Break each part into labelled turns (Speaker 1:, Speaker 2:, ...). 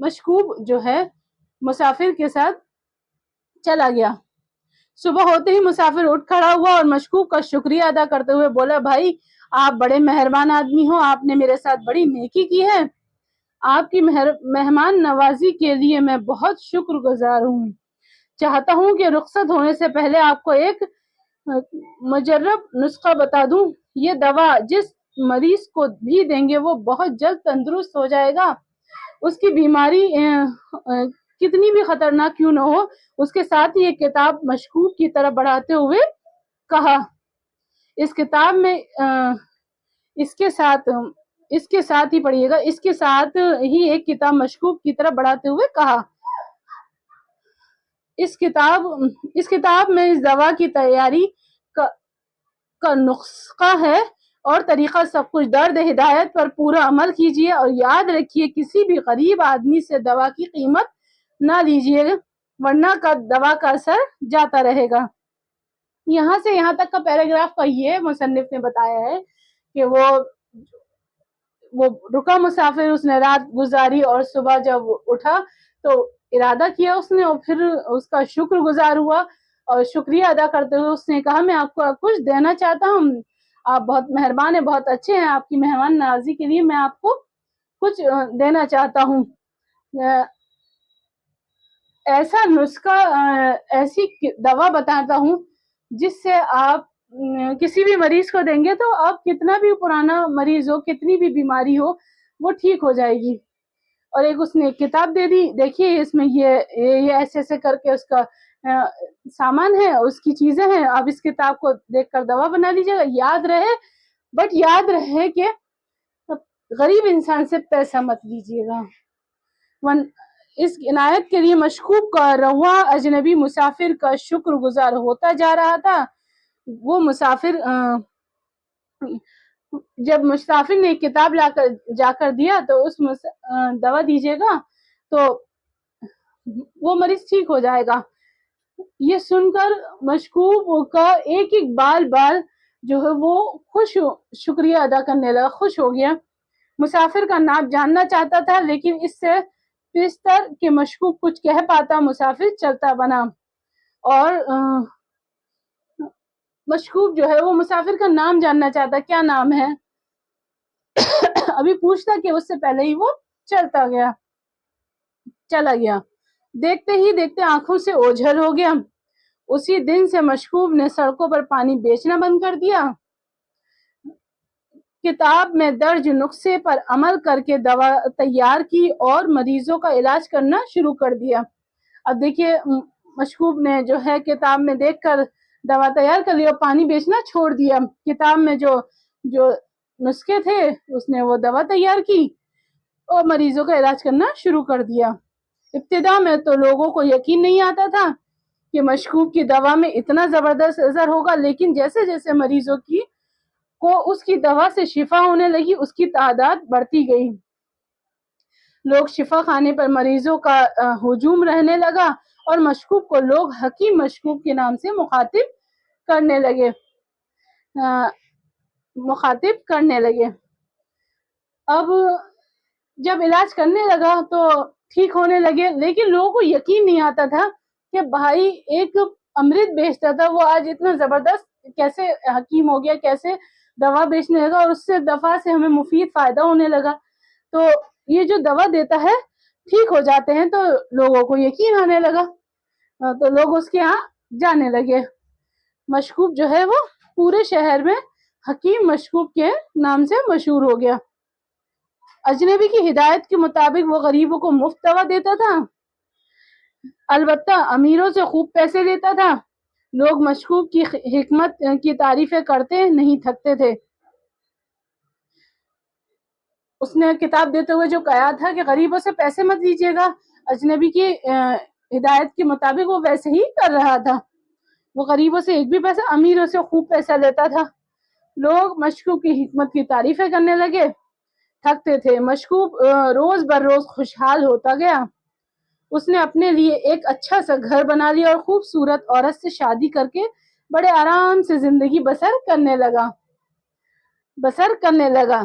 Speaker 1: مشکوب جو ہے مسافر کے ساتھ چلا گیا۔ صبح ہوتے ہی مسافر اٹھ کھڑا ہوا اور مشکوب کا شکریہ ادا کرتے ہوئے بولا، بھائی آپ بڑے مہربان آدمی ہو، آپ نے میرے ساتھ بڑی نیکی کی ہے، آپ کی مہمان نوازی کے لیے میں بہت شکر گزار ہوں۔ چاہتا ہوں کہ رخصت ہونے سے پہلے آپ کو ایک مجرب نسخہ بتا دوں، یہ دوا جس مریض کو بھی دیں گے وہ بہت جلد تندرست ہو جائے گا، اس کی بیماری کتنی بھی خطرناک کیوں نہ ہو۔ اس کے ساتھ ہی ایک کتاب مشکوک کی طرف بڑھاتے ہوئے کہا، اس کتاب میں اس کے ساتھ ہی پڑھیے گا، اس کے ساتھ ہی ایک کتاب مشکوک کی طرف بڑھاتے ہوئے کہا، اس کتاب میں اس دوا کی تیاری کا نسخہ ہے اور طریقہ سب کچھ، درد ہدایت پر پورا عمل کیجیے اور یاد رکھیے کسی بھی غریب آدمی سے دوا کی قیمت نہ لیجیے ورنہ دوا کا اثر جاتا رہے گا۔ یہاں سے یہاں تک کا پیراگراف کا یہ مصنف نے بتایا ہے کہ وہ رکا مسافر، اس نے رات گزاری اور صبح جب اٹھا تو ارادہ کیا اس نے اور پھر اس کا شکر گزار ہوا اور شکریہ ادا کرتے ہوئے اس نے کہا، میں آپ کو کچھ دینا چاہتا ہوں، آپ بہت مہربان ہیں، بہت اچھے ہیں، آپ کی مہمان نوازی کے لیے میں آپ کو کچھ دینا چاہتا ہوں۔ ایسا نسخہ، ایسی دوا بتاتا ہوں جس سے آپ کسی بھی مریض کو دیں گے تو آپ کتنا بھی پرانا مریض ہو، کتنی بھی بیماری ہو، وہ ٹھیک ہو جائے گی۔ اور ایک اس نے کتاب دے دی، دیکھیے اس میں یہ ایسے کر کے اس کا سامان ہے، اس کی چیزیں ہیں، آپ اس کتاب کو دیکھ کر دوا بنا لیجیے گا، یاد رہے کہ غریب انسان سے پیسہ مت لیجیے گا۔ اس عنایت کے لیے مشکوک کا رواں اجنبی مسافر کا شکر گزار ہوتا جا رہا تھا۔ وہ مسافر جب مسافر نے کتاب جا کر دیا تو اس دوا دیجیے گا تو وہ مریض ٹھیک ہو جائے گا۔ یہ سن کر مشکوک کا ایک بال جو ہے وہ شکریہ ادا کرنے لگا، خوش ہو گیا۔ مسافر کا نام جاننا چاہتا تھا لیکن اس سے پیشتر کہ مشکوک کچھ کہہ پاتا مسافر چلتا بنا، اور مشکوک جو ہے وہ مسافر کا نام جاننا چاہتا، کیا نام ہے، ابھی پوچھتا کہ اس سے پہلے ہی وہ چلا گیا۔ دیکھتے ہی دیکھتے آنکھوں سے اوجھل ہو گیا۔ اسی دن سے مشکوک نے سڑکوں پر پانی بیچنا بند کر دیا، کتاب میں درج نسخے پر عمل کر کے دوا تیار کی اور مریضوں کا علاج کرنا شروع کر دیا۔ اب دیکھیے مشکوک نے جو ہے کتاب میں دیکھ کر دوا تیار کر لی اور پانی بیچنا چھوڑ دیا۔ کتاب میں جو نسخے تھے اس نے وہ دوا تیار کی اور مریضوں کا علاج کرنا شروع کر دیا۔ ابتدا میں تو لوگوں کو یقین نہیں آتا تھا کہ مشکوک کی دوا میں اتنا زبردست اثر ہوگا، لیکن جیسے جیسے مریضوں کو اس کی دوا سے شفا ہونے لگی اس کی تعداد بڑھتی گئی۔ لوگ شفا خانے پر مریضوں کا ہجوم رہنے لگا اور مشکوک کو لوگ حکیم مشکوک کے نام سے مخاطب کرنے لگے۔ اب جب علاج کرنے لگا تو ٹھیک ہونے لگے، لیکن لوگوں کو یقین نہیں آتا تھا کہ بھائی ایک امرت بیچتا تھا وہ آج اتنا زبردست کیسے حکیم ہو گیا، کیسے دوا بیچنے لگا اور اس سے دوا سے ہمیں مفید فائدہ ہونے لگا۔ تو یہ جو دوا دیتا ہے ٹھیک ہو جاتے ہیں، تو لوگوں کو یقین آنے لگا، تو لوگ اس کے ہاں جانے لگے۔ مشکوک جو ہے وہ پورے شہر میں حکیم مشکوک کے نام سے مشہور ہو گیا۔ اجنبی کی ہدایت کے مطابق وہ غریبوں کو مفت دوا دیتا تھا، البتہ امیروں سے خوب پیسے لیتا تھا۔ لوگ مشکوک کی حکمت کی تعریفیں کرتے نہیں تھکتے تھے۔ اس نے کتاب دیتے ہوئے جو کہا تھا کہ غریبوں سے پیسے مت لیجیے گا، اجنبی کی ہدایت کے مطابق وہ ویسے ہی کر رہا تھا، وہ غریبوں سے ایک بھی پیسہ، امیروں سے خوب پیسہ لیتا تھا۔ لوگ مشکوک کی حکمت کی تعریفیں کرنے لگے، تھکتے تھے۔ مشکوک روز بروز خوشحال ہوتا گیا۔ اس نے اپنے لیے ایک اچھا سا گھر بنا لیا اور خوبصورت عورت سے شادی کر کے بڑے آرام سے زندگی بسر کرنے لگا۔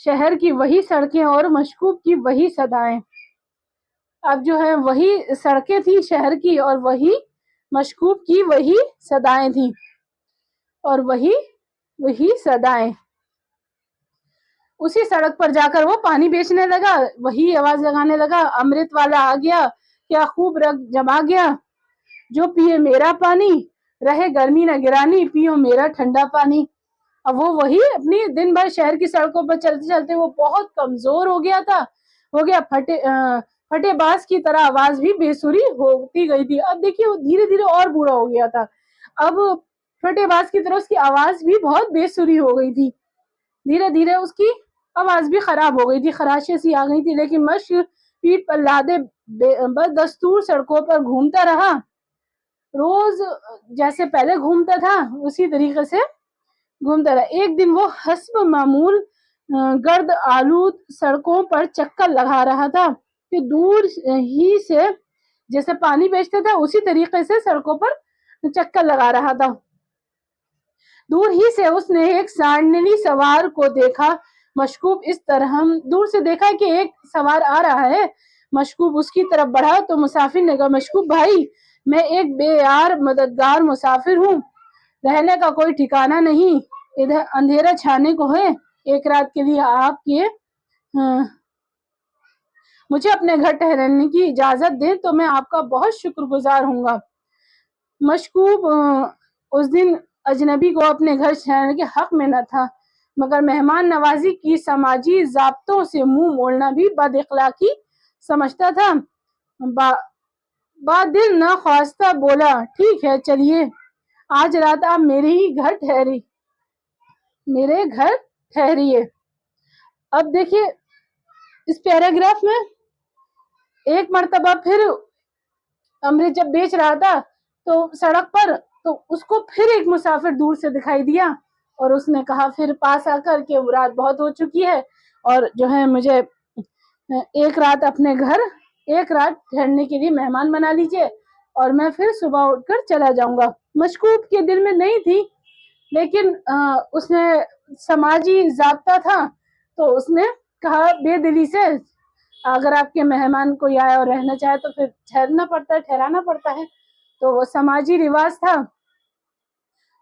Speaker 1: شہر کی وہی سڑکیں اور مشکوب کی وہی صدائیں. اب جو ہے وہی سڑکیں تھی شہر کی اور وہی مشکوب کی وہی صدائیں تھیں اور وہی صدائیں. اسی سڑک پر جا کر وہ پانی بیچنے لگا, وہی آواز لگانے لگا, امرت والا آ گیا, کیا خوب رگ جما گیا, جو پیے میرا پانی, رہے گرمی نہ گرانی, پیو میرا ٹھنڈا پانی. اب وہ وہی اپنی دن بھر شہر کی سڑکوں پر چلتے چلتے وہ بہت کمزور ہو گیا پھٹے باز کی طرح آواز بھی بے سری ہوتی گئی تھی. اب دیکھیے وہ دھیرے دھیرے اور بوڑھا ہو گیا تھا. اب پھٹے باز کی طرح اس کی آواز بھی بہت بے سری ہو گئی تھی. دھیرے دھیرے اس کی آواز بھی خراب ہو گئی تھی, خراشیں سی آ گئی تھی. لیکن مشق پیٹ پر لادے بدستور سڑکوں پر گھومتا رہا, روز جیسے پہلے گھومتا تھا اسی طریقے سے گھومتا رہا. ایک دن وہ حسب معمول گرد آلود سڑکوں پر چکر لگا رہا تھا کہ دور ہی سے جیسے پانی بیچتا تھا اسی طریقے سے سڑکوں پر چکر لگا رہا تھا. دور ہی سے اس نے ایک سانڈلی سوار کو دیکھا. مشکوب اس طرح دور سے دیکھا کہ ایک سوار آ رہا ہے. مشکوب اس کی طرف بڑھا تو مسافر نے کہا, مشکوب بھائی میں ایک بے یار مددگار مسافر ہوں, رہنے کا کوئی ٹھکانہ نہیں, ادھر اندھیرا چھانے کو ہے, ایک رات کے لیے آپ کے مجھے اپنے گھر ٹھہرنے کی اجازت دیں تو میں آپ کا بہت شکر گزار ہوں گا. مشکوب اس دن اجنبی کو اپنے گھر ٹھہرنے کے حق میں نہ تھا, مگر مہمان نوازی کی سماجی ضابطوں سے منہ موڑنا بھی بد اخلاقی سمجھتا تھا. دل نہ خواستہ بولا, ٹھیک ہے چلیے, آج رات آپ میرے گھر ٹھہریے. اب دیکھیے اس پیراگراف میں ایک مرتبہ پھر امرت جب بیچ رہا تھا تو سڑک پر, تو اس کو پھر ایک مسافر دور سے دکھائی دیا اور اس نے کہا پھر پاس آ کر کہ رات بہت ہو چکی ہے اور جو ہے مجھے ایک رات ٹھہرنے کے لیے مہمان بنا لیجئے اور میں پھر صبح اٹھ کر چلا جاؤں گا. مشکوب کے دل میں نہیں تھی, لیکن اس نے سماجی ضابطہ تھا تو اس نے کہا بے دلی سے, اگر آپ کے مہمان کوئی آئے اور رہنا چاہے تو پھر ٹھہرانا پڑتا ہے, تو وہ سماجی رواج تھا.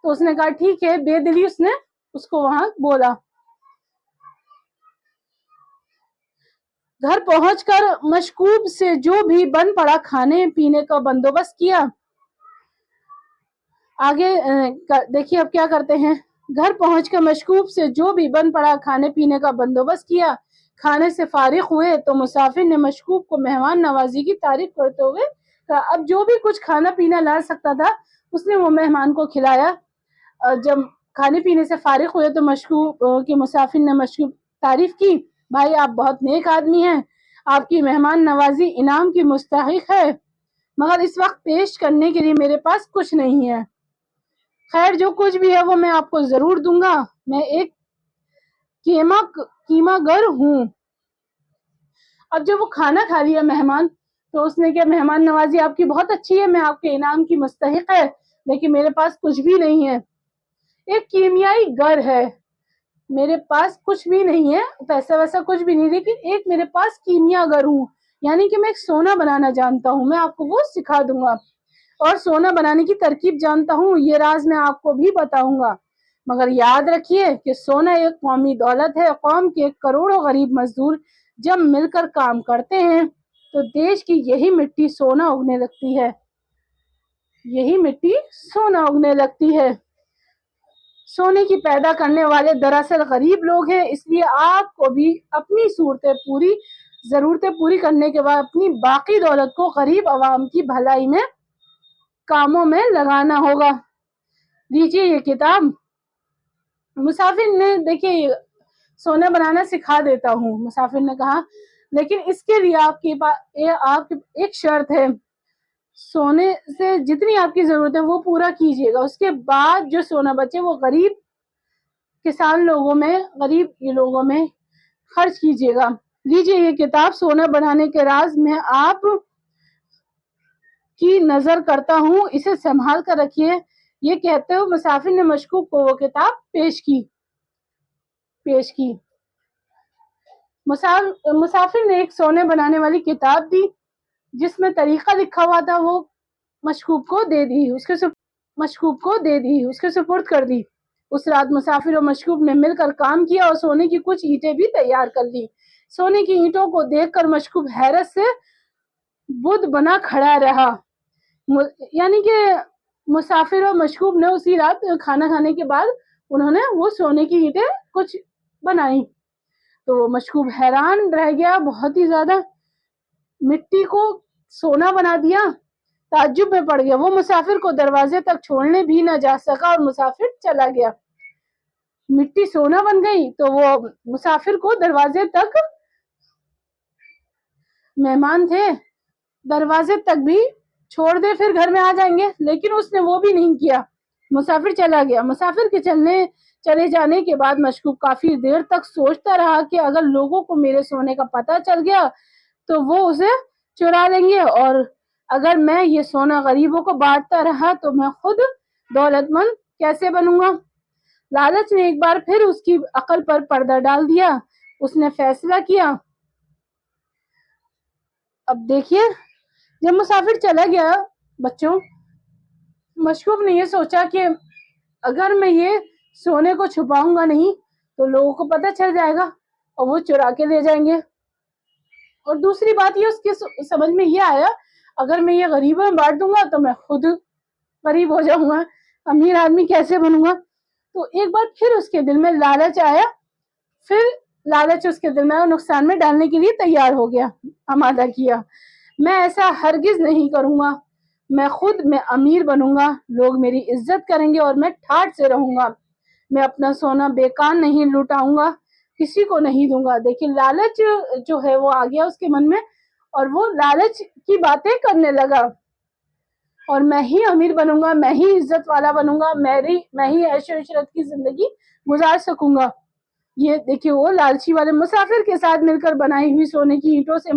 Speaker 1: تو اس نے کہا ٹھیک ہے, بے دلی اس نے اس کو وہاں بولا. گھر پہنچ کر مشکوب سے جو بھی بن پڑا کھانے پینے کا بندوبست کیا. آگے دیکھیے اب کیا کرتے ہیں. گھر پہنچ کر مشکوب سے جو بھی بن پڑا کھانے پینے کا بندوبست کیا. کھانے سے فارغ ہوئے تو مسافر نے مشکوب کو مہمان نوازی کی تعریف کرتے ہوئے کہا, اب جو بھی کچھ کھانا پینا لا سکتا تھا اس نے وہ مہمان کو کھلایا. جب کھانے پینے سے فارغ ہوئے تو مشکوب کے مسافر نے مشکوب تعریف کی, بھائی آپ بہت نیک آدمی ہیں, آپ کی مہمان نوازی انعام کی مستحق ہے, مگر اس وقت پیش کرنے کے لیے میرے پاس کچھ نہیں ہے. خیر جو کچھ بھی ہے وہ میں آپ کو ضرور دوں گا, میں ایک قیمہ گر ہوں. اب جب وہ کھانا کھا لیا مہمان تو اس نے کہا مہمان نوازی آپ کی بہت اچھی ہے, میں آپ کے انعام کی مستحق ہے, لیکن میرے پاس کچھ بھی نہیں ہے. ایک کیمیائی گر ہے, میرے پاس کچھ بھی نہیں ہے, پیسہ ویسا کچھ بھی نہیں, لیکن ایک میرے پاس کیمیا گر ہوں, یعنی کہ میں ایک سونا بنانا جانتا ہوں, میں آپ کو وہ سکھا دوں گا اور سونا بنانے کی ترکیب جانتا ہوں, یہ راز میں آپ کو بھی بتاؤں گا. مگر یاد رکھیے کہ سونا ایک قومی دولت ہے, قوم کے کروڑوں غریب مزدور جب مل کر کام کرتے ہیں تو دیش کی یہی مٹی سونا اگنے لگتی ہے. سونے کی پیدا کرنے والے دراصل غریب لوگ ہیں, اس لیے آپ کو بھی اپنی ضرورتیں پوری کرنے کے بعد اپنی باقی دولت کو غریب عوام کی بھلائی میں کاموں میں لگانا ہوگا. لیجیے یہ کتاب. مسافر نے دیکھیے سونا بنانا سکھا دیتا ہوں, مسافر نے کہا, لیکن اس کے لیے آپ کی ایک شرط ہے, سونے سے جتنی آپ کی ضرورت ہے وہ پورا کیجیے گا, اس کے بعد جو سونا بچے وہ غریب لوگوں میں خرچ کیجیے گا. لیجیے یہ کتاب سونا بنانے کے راز میں آپ کی نظر کرتا ہوں, اسے سنبھال کر رکھیے. یہ کہتے ہوئے مسافر نے مشکوب کو وہ کتاب پیش کی. مسافر نے ایک سونے بنانے والی کتاب دی جس میں طریقہ لکھا ہوا تھا، وہ مشکوب کو دے دی، اس کے سپرد کر دی۔ اس رات مسافر اور مشکوب نے مل کر کام کیا اور سونے کی کچھ اینٹیں بھی تیار کر لی۔ سونے کی اینٹوں کو دیکھ کر مشکوب حیرت سے بدھ بنا کھڑا رہا۔ یعنی کہ مسافر اور مشکوب نے اسی رات کھانا کھانے کے بعد انہوں نے وہ سونے کی اینٹیں کچھ بنائی، تو وہ مشکوب حیران رہ گیا بہت ہی زیادہ، مٹی کو سونا بنا دیا، تعجب میں پڑ گیا۔ وہ مسافر کو دروازے تک چھوڑنے بھی نہ جا سکا اور مسافر چلا گیا۔ مٹی سونا بن گئی تو وہ مسافر کو دروازے تک، مہمان تھے، دروازے تک بھی چھوڑ دے پھر گھر میں آ جائیں گے، لیکن اس نے وہ بھی نہیں کیا، مسافر چلا گیا۔ مسافر کے چلے جانے کے بعد مشکوب کافی دیر تک سوچتا رہا کہ اگر لوگوں کو میرے سونے کا پتہ چل گیا تو وہ اسے چرا لیں گے، اور اگر میں یہ سونا غریبوں کو بانٹتا رہا تو میں خود دولت مند کیسے بنوں گا؟ لالچ نے ایک بار پھر اس کی عقل پر پردہ ڈال دیا۔ اس نے فیصلہ کیا۔ اب دیکھیے، جب مسافر چلا گیا بچوں، مشکوب نے یہ سوچا کہ اگر میں یہ سونے کو چھپاؤں گا نہیں تو لوگوں کو پتہ چل جائے گا اور وہ چرا کے لے جائیں گے۔ اور دوسری بات یہ اس کے سمجھ میں یہ آیا، اگر میں یہ غریبوں میں بانٹ دوں گا تو میں خود غریب ہو جاؤں گا، امیر آدمی کیسے بنوں گا؟ تو ایک بار پھر اس کے دل میں لالچ آیا، پھر لالچ اس کے دل میں نقصان میں ڈالنے کے لیے تیار ہو گیا، آمادہ کیا۔ میں ایسا ہرگز نہیں کروں گا، میں امیر بنوں گا، لوگ میری عزت کریں گے اور میں ٹھاٹھ سے رہوں گا، میں اپنا سونا بیکار نہیں لوٹاؤں گا، کسی کو نہیں دوں گا۔ دیکھیں، لالچ جو ہے وہ آ گیا اس کے من میں اور وہ لالچ کی باتیں کرنے لگا، اور میں ہی امیر بنوں گا، میں ہی عزت والا بنوں گا، میں ہی عیش و عشرت کی زندگی گزار سکوں گا۔ یہ دیکھیے، وہ لالچی والے مسافر کے ساتھ مل کر بنائی ہوئی سونے کی اینٹوں سے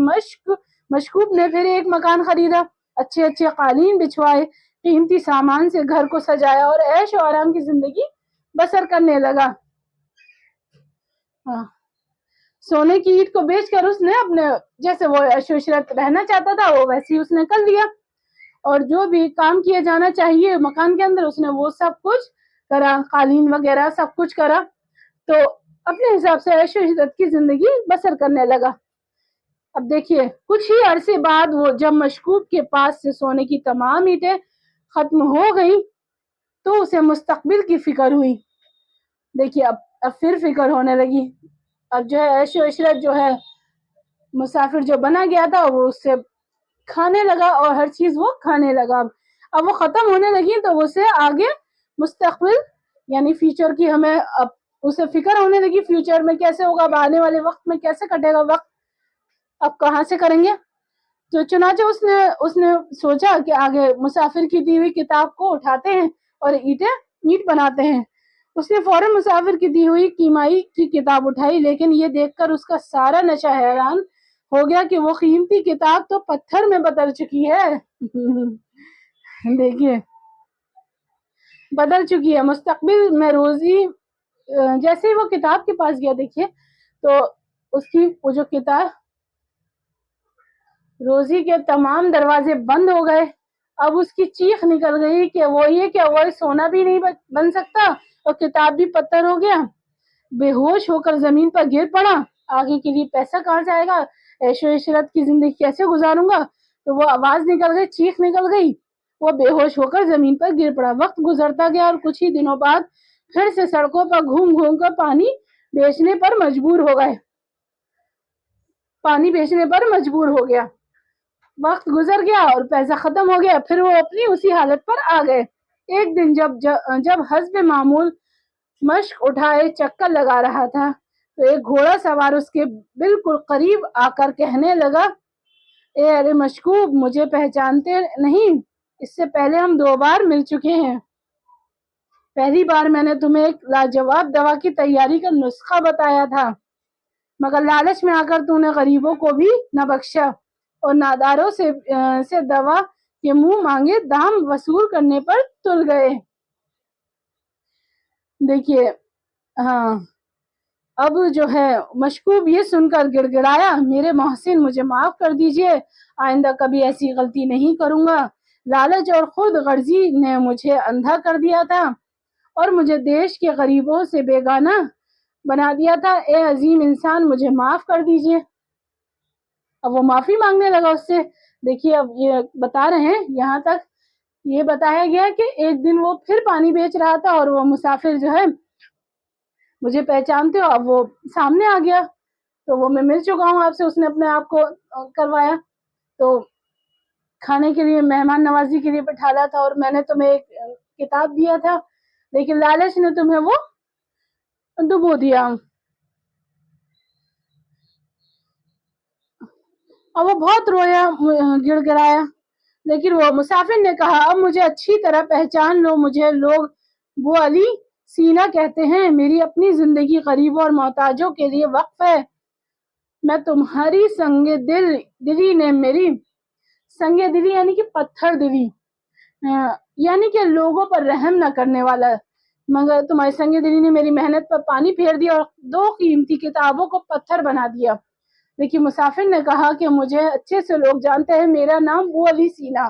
Speaker 1: مشکوب نے پھر ایک مکان خریدا، اچھے قالین بچھوائے، قیمتی سامان سے گھر کو سجایا اور عیش و آرام کی زندگی بسر کرنے لگا۔ سونے کی اینٹ کو بیچ کر اس نے اپنے جیسے وہ عیش و عشرت رہنا چاہتا تھا وہ ویسے ہی اس نے کر لیا، اور جو بھی کام کیا جانا چاہیے مکان کے اندر اس نے وہ سب کچھ کرا، قالین وغیرہ سب کچھ کرا، تو اپنے حساب سے عیش و عشرت کی زندگی بسر کرنے لگا۔ اب دیکھیے، کچھ ہی عرصے بعد وہ جب مشکوب کے پاس سے سونے کی تمام اینٹیں ختم ہو گئی تو اسے مستقبل کی فکر ہوئی۔ دیکھیے، اب پھر فکر ہونے لگی، اب جو ہے عیش و عشرت جو ہے مسافر جو بنا گیا تھا وہ اس سے کھانے لگا اور ہر چیز وہ کھانے لگا، اب وہ ختم ہونے لگی تو اسے آگے مستقبل یعنی فیوچر کی ہمیں اب اسے فکر ہونے لگی، فیوچر میں کیسے ہوگا، آنے والے وقت میں کیسے کٹے گا وقت، اب کہاں سے کریں گے؟ تو چنانچہ اس نے سوچا کہ آگے مسافر کی دی ہوئی کتاب کو اٹھاتے ہیں اور اینٹ بناتے ہیں۔ اس نے فوراً مسافر کی دی ہوئی کیمیائی کی کتاب اٹھائی، لیکن یہ دیکھ کر اس کا سارا نشہ حیران ہو گیا کہ وہ قیمتی کتاب تو پتھر میں بدل چکی ہے۔ دیکھیے، بدل چکی ہے، مستقبل میں روزی جیسے ہی وہ کتاب کے پاس گیا، دیکھیے تو اس کی وہ جو کتاب، روزی کے تمام دروازے بند ہو گئے۔ اب اس کی چیخ نکل گئی کہ وہ سونا بھی نہیں بن سکتا اور کتاب بھی پتھر ہو گیا۔ بے ہوش ہو کر زمین پر گر پڑا، آگے کے لیے پیسہ کہاں سے آئے گا، عیش و عشرت کی زندگی کیسے گزاروں گا؟ تو وہ آواز نکل گئی، چیخ نکل گئی، وہ بے ہوش ہو کر زمین پر گر پڑا۔ وقت گزرتا گیا اور کچھ ہی دنوں بعد پھر سے سڑکوں پر گھوم کر پانی بیچنے پر مجبور ہو گیا۔ وقت گزر گیا اور پیسہ ختم ہو گیا، پھر وہ اپنی اسی حالت پر آ گئے۔ ایک دن جب حسب معمول مشق اٹھائے چکر لگا رہا تھا تو ایک گھوڑا سوار اس کے بالکل قریب آ کر کہنے لگا، ارے مشکوب، مجھے پہچانتے نہیں؟ اس سے پہلے ہم 2 بار مل چکے ہیں۔ پہلی بار میں نے تمہیں ایک لاجواب دوا کی تیاری کا نسخہ بتایا تھا، مگر لالچ میں آ کر تو نے غریبوں کو بھی نہ بخشا اور ناداروں سے دوا کے منہ مانگے دام وصول کرنے پر تل گئے۔ دیکھیے، اب جو ہے مشکوب یہ سن کر گڑ گڑایا، میرے محسن مجھے معاف کر دیجئے، آئندہ کبھی ایسی غلطی نہیں کروں گا۔ لالچ اور خود غرضی نے مجھے اندھا کر دیا تھا اور مجھے دیش کے غریبوں سے بیگانہ بنا دیا تھا۔ اے عظیم انسان مجھے معاف کر دیجئے۔ اب وہ معافی مانگنے لگا اس سے۔ دیکھیے اب یہ بتا رہے ہیں، یہاں تک یہ بتایا گیا کہ ایک دن وہ پھر پانی بیچ رہا تھا اور وہ مسافر جو ہے مجھے پہچانتے ہو، اب وہ سامنے آ گیا، تو وہ میں مل چکا ہوں آپ سے، اس نے اپنے آپ کو کروایا، تو کھانے کے لیے مہمان نوازی کے لیے بٹھالا تھا، اور میں نے تمہیں ایک کتاب دیا تھا، لیکن لالچ نے تمہیں وہ ڈبو دیا۔ اور وہ بہت رویا، گڑ گڑایا، لیکن وہ مسافر نے کہا اب مجھے اچھی طرح پہچان لو، مجھے لوگ بو علی سینا کہتے ہیں، میری اپنی زندگی غریبوں اور محتاجوں کے لیے وقف ہے۔ میں تمہاری سنگ دلی نے میری سنگ دلی یعنی کہ پتھر دلی، یعنی کہ لوگوں پر رحم نہ کرنے والا، مگر تمہاری سنگ دلی نے میری محنت پر پانی پھیر دیا اور 2 قیمتی کتابوں کو پتھر بنا دیا۔ لیکن مسافر نے کہا کہ مجھے اچھے سے لوگ جانتے ہیں، میرا نام بو علی سینا،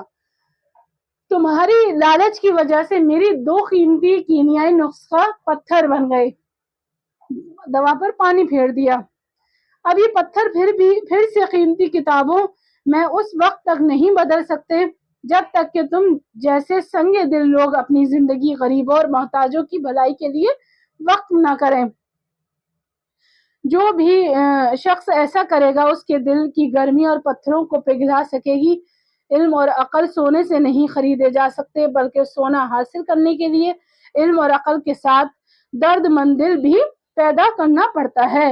Speaker 1: تمہاری لالچ کی وجہ سے میری 2 قیمتی کیمیائی نسخہ پتھر بن گئے، دوا پر پانی پھیر دیا۔ اب یہ پتھر پھر سے قیمتی کتابوں میں اس وقت تک نہیں بدل سکتے جب تک کہ تم جیسے سنگ دل لوگ اپنی زندگی غریبوں اور محتاجوں کی بھلائی کے لیے وقف نہ کریں۔ جو بھی شخص ایسا کرے گا اس کے دل کی گرمی اور پتھروں کو پگھلا سکے گی۔ علم اور عقل سونے سے نہیں خریدے جا سکتے، بلکہ سونا حاصل کرنے کے لیے علم اور عقل کے ساتھ درد مند دل بھی پیدا کرنا پڑتا ہے۔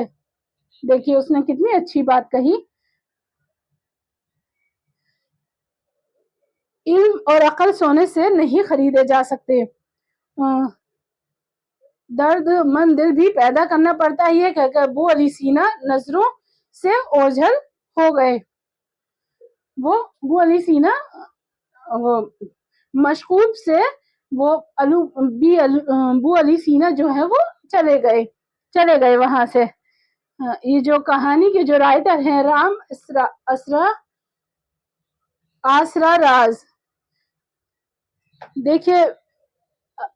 Speaker 1: دیکھیے اس نے کتنی اچھی بات کہی، علم اور عقل سونے سے نہیں خریدے جا سکتے، درد مند دل بھی پیدا کرنا پڑتا ہے۔ یہ کہہ کر بو علی سینا نظروں سے اوجھل ہو گئے۔ وہ بو علی سینا مشکوب سے وہ بو علی سینا جو ہے وہ چلے گئے وہاں سے۔ یہ جو کہانی کے جو رائٹر ہیں رام آسرا راز، دیکھیے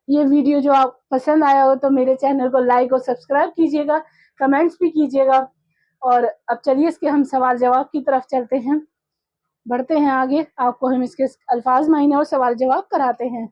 Speaker 1: یہ ویڈیو جو آپ پسند آیا ہو تو میرے چینل کو لائک اور سبسکرائب کیجیے گا، کمنٹس بھی کیجیے گا، اور اب چلیے اس کے ہم سوال جواب کی طرف چلتے ہیں، بڑھتے ہیں آگے، آپ کو ہم اس کے الفاظ معنی اور سوال جواب کراتے ہیں۔